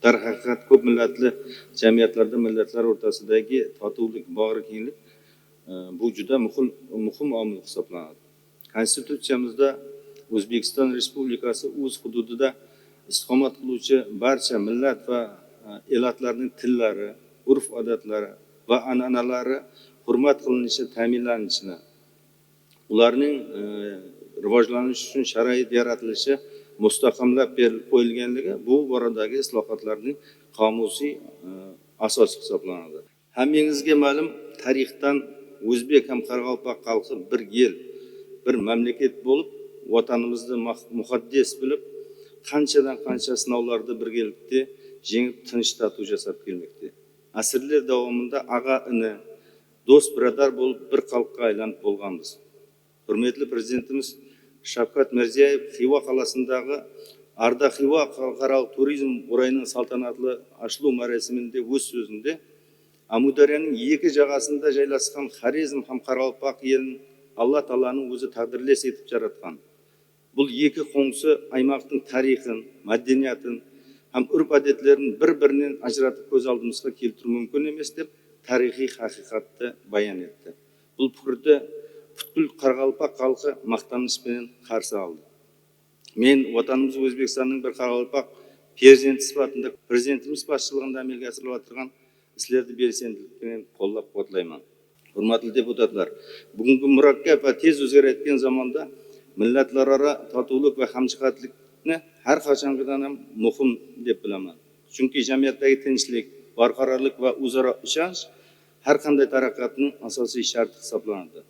darhaqiqat ko'p millatli jamiyatlarda millatlar o'rtasidagi totuvlik, bag'rikenglik bu juda muhim omil hisoblanadi. Konstitutsiyamizda O'zbekiston Respublikasi o'z hududida istiqomat qiluvchi barcha millat va elatlarning tillari, urf-odatlari va an'analari hurmat qilinishi ta'minlanishini, ularning rivojlanishi uchun sharoit yaratilishi mustahkamlab qo'yilganligi bu boradagi islohotlarning qomusiy asosi hisoblanadi. Hammangizga ma'lum, tarixdan o'zbek ham qoraqalpoq xalqi bir yil, bir mamlakat bo'lib, vatanimizni muqaddas bilib, qanchadan qancha sinovlarda birgalikda yengib tinch totib yashab kelmoqda. Asrlar davomida ag'a-ini, do'st birodar bo'lib bir xalqqa aylanib bo'lganmiz. Hurmatli prezidentimiz Shavkat Mirziyoyev Xiva qalasındagi Arda Xiva xalqaro turizm o'rayining saltanatli ochilу marosimida o'z so'zida Amudaryoning iki жағасында joylashgan Xorizm ham qoraqalpoq елін Alloh taolaning o'zi taqdirlash etib yaratgan. Bu iki qo'ng'si aymoqning tarixin, madaniyatin ham urf-odatlarini bir-biridan ajratib ko'z oldimizga keltirish mumkin emas deb tarixiy haqiqatni bayon etdi. Bu fikrda butkul qoraqalpoq xalqi maqtanish bilan qarshi oldi. Men vatanimiz O'zbekistonning bir qoraqalpoq prezidenti sifatida prezidentimiz boshchiligida amalga oshirilayotgan ishlarni belsendilik bilan qo'llab-quvvatlayman. Hurmatli deputatlar, bugungi murakkab va tez o'zgarayotgan zamonda millatlararo totuvlik va hamjihatlikni har qachongidan ham muhim deb bilaman. Chunki jamiyatdagi tinchlik, barqarorlik va o'zaro ishonch har qanday taraqqiyotning asosiy sharti hisoblanadi.